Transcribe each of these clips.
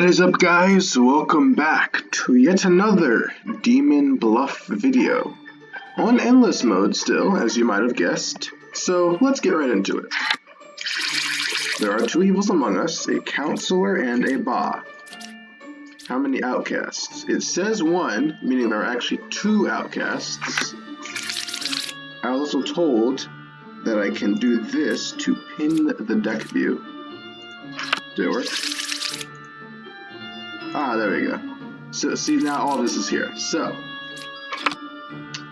What is up, guys? Welcome back to yet another Demon Bluff video. On endless mode still, as you might have guessed, so let's get right into it. There are two evils among us, a counselor and a Ba. How many outcasts? It says one, meaning there are actually two outcasts. I was also told that I can do this to pin the deck view. Did it work? Ah, there we go. So, see, now all this is here. So,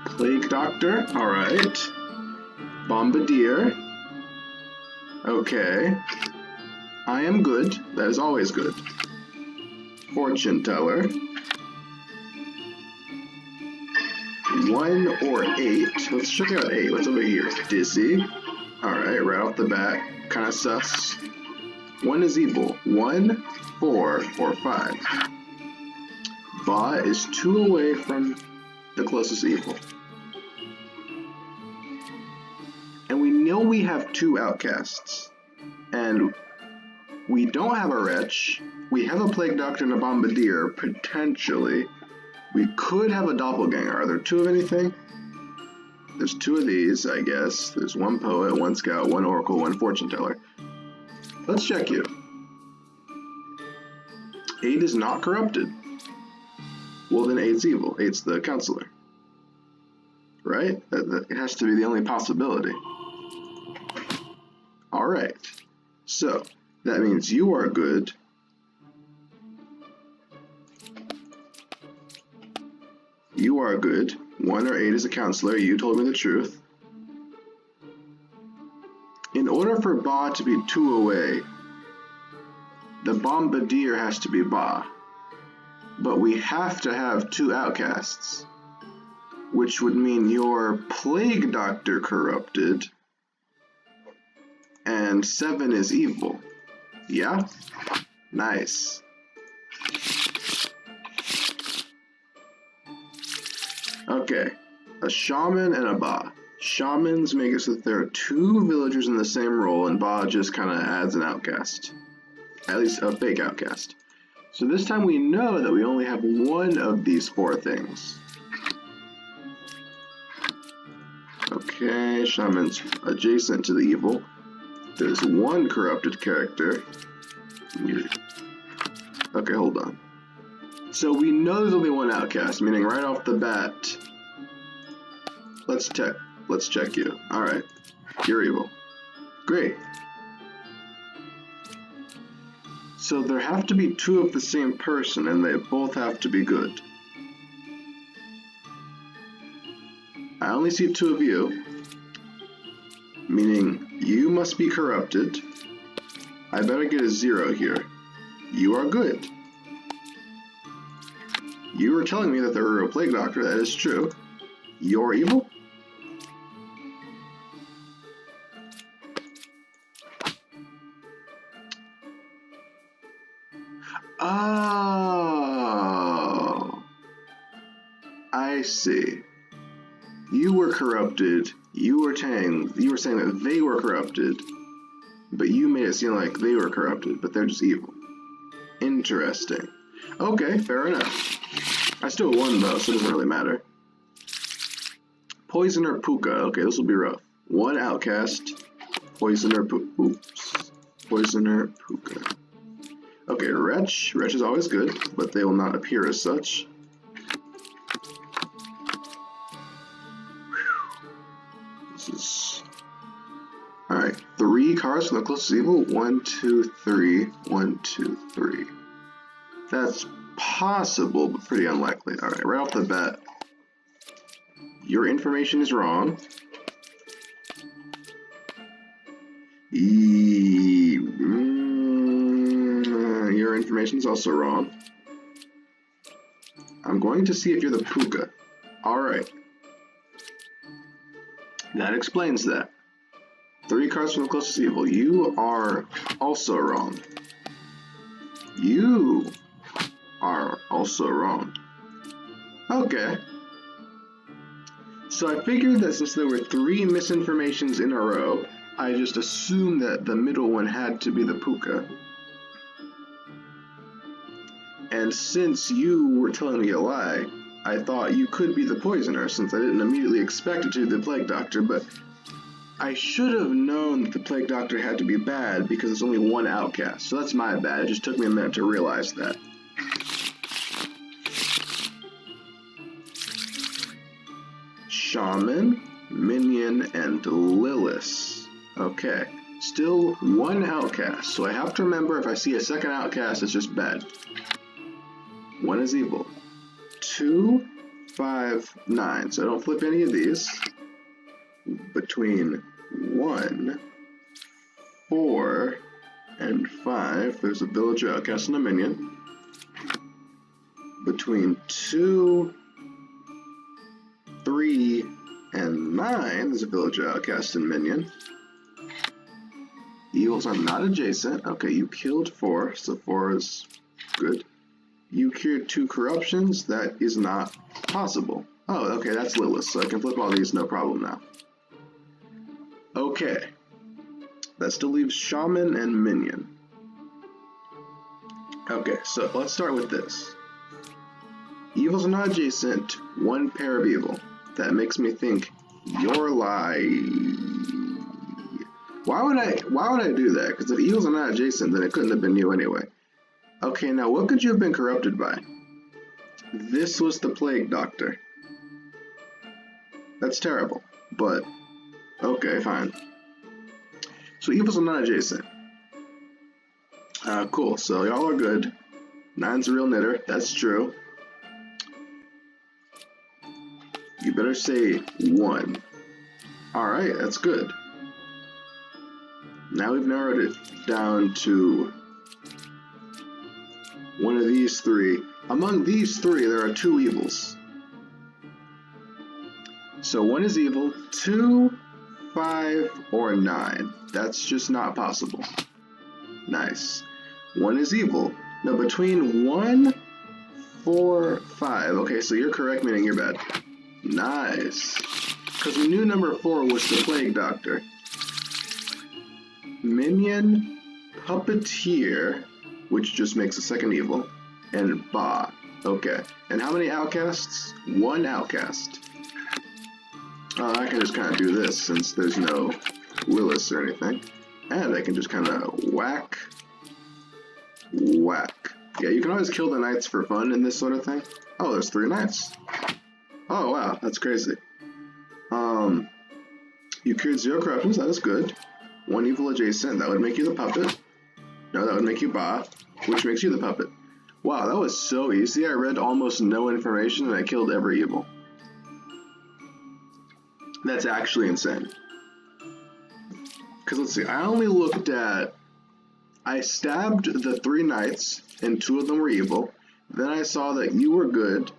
Plague Doctor, alright. Bombardier. Okay. I am good. That is always good. Fortune Teller. 1 or 8. Let's check out 8. What's over here? Dizzy. Alright, right off the bat. Kinda sus. 1 is evil. 1, 4, or 5. Ba is 2 away from the closest evil. And we know we have 2 outcasts. And we don't have a Wretch. We have a Plague Doctor and a Bombardier, potentially. We could have a Doppelganger. Are there 2 of anything? There's 2 of these, I guess. There's 1 Poet, 1 Scout, 1 Oracle, 1 Fortune Teller. Let's check you. 8 is not corrupted. Well, then 8's evil. 8's the counselor. Right? It has to be the only possibility. Alright. So, that means you are good. You are good. 1 or 8 is a counselor. You told me the truth. In order for Ba to be 2 away, the Bombardier has to be Ba. But we have to have 2 outcasts, which would mean your Plague Doctor corrupted, and 7 is evil. Yeah? Nice. Okay, a Shaman and a Ba. Shamans make it so that there are 2 villagers in the same role, and Ba just kind of adds an outcast. At least a fake outcast. So this time we know that we only have 1 of these 4 things. Okay, Shaman's adjacent to the evil. There's 1 corrupted character. Okay, hold on. So we know there's only 1 outcast, meaning right off the bat, let's check you. Alright, you're evil. Great. So there have to be 2 of the same person, and they both have to be good. I only see 2 of you, meaning you must be corrupted. I better get a 0 here. You are good. You were telling me that there were a Plague Doctor, that is true. You're evil? Oh, I see. You were corrupted. You were saying that they were corrupted, but you made it seem like they were corrupted, but they're just evil. Interesting. Okay, fair enough. I still won though, so it doesn't really matter. Poisoner Puka. Okay, this will be rough. 1 outcast. Poisoner Puka. Okay, Wretch. Wretch is always good, but they will not appear as such. This is... Alright, 3 cards from the closest evil. 1, 2, 3. 1, 2, 3. That's possible, but pretty unlikely. Alright, right off the bat, your information is wrong. Your information is also wrong. I'm going to see if you're the Puka. Alright. That explains that. 3 cards from the closest evil. You are also wrong. You are also wrong. Okay. So I figured that since there were 3 misinformations in a row, I just assumed that the middle one had to be the Puka. And since you were telling me a lie, I thought you could be the poisoner, since I didn't immediately expect it to be the Plague Doctor, but I should have known that the Plague Doctor had to be bad because there's only one outcast, so that's my bad. It just took me a minute to realize that. Shaman, Minion, and Lilith. Okay, still one outcast, so I have to remember if I see a second outcast, it's just bad. One is evil. 2, 5, 9. So I don't flip any of these. Between 1, 4, and 5, there's a villager outcast and a minion. Between 2, 3, and 9, there's a villager outcast and minion. Evils are not adjacent. Okay, you killed 4, so 4 is good. You cured 2 corruptions. That is not possible. Oh, okay, that's Lilith, so I can flip all these, no problem now. Okay. That still leaves Shaman and Minion. Okay, so let's start with this. Evils are not adjacent, 1 pair of evil. That makes me think your lie. Why would I do that? Because if evils are not adjacent, then it couldn't have been you anyway. Okay, now what could you have been corrupted by? This was the Plague Doctor. That's terrible, but okay, fine. So evils are not adjacent. Cool, so y'all are good. 9's a real knitter, that's true. You better say 1. Alright, that's good. Now we've narrowed it down to one of these 3. Among these 3, there are 2 evils. So 1 is evil, 2, 5, or 9. That's just not possible. Nice. 1 is evil. Now between 1, 4, 5. Okay, so you're correct, meaning you're bad. Nice. Because we knew number 4 was the Plague Doctor. Minion, Puppeteer, which just makes a second evil, and Ba. Okay. And how many outcasts? 1 outcast. I can just kind of do this since there's no Lilith or anything. And I can just kind of whack, whack. Yeah, you can always kill the knights for fun in this sort of thing. Oh, there's 3 knights. Oh, wow, that's crazy. You cured 0 corruptions, that is good. 1 evil adjacent, that would make you the puppet. No, that would make you Ba, which makes you the puppet. Wow, that was so easy. I read almost no information and I killed every evil. That's actually insane. Because let's see, I stabbed the 3 knights and 2 of them were evil. Then I saw that you were good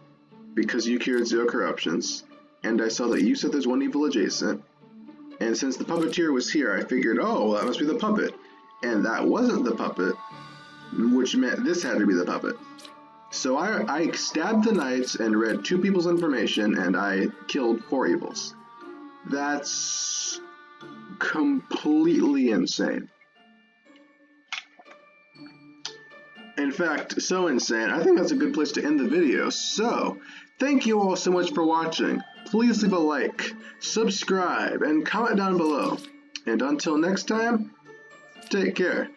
because you cured 0 corruptions. And I saw that you said there's 1 evil adjacent. And since the puppeteer was here, I figured, oh, well, that must be the puppet. And that wasn't the puppet, which meant this had to be the puppet. So I stabbed the knights and read 2 people's information, and I killed 4 evils. That's completely insane. In fact, so insane, I think that's a good place to end the video. So, thank you all so much for watching. Please leave a like, subscribe, and comment down below. And until next time, take care.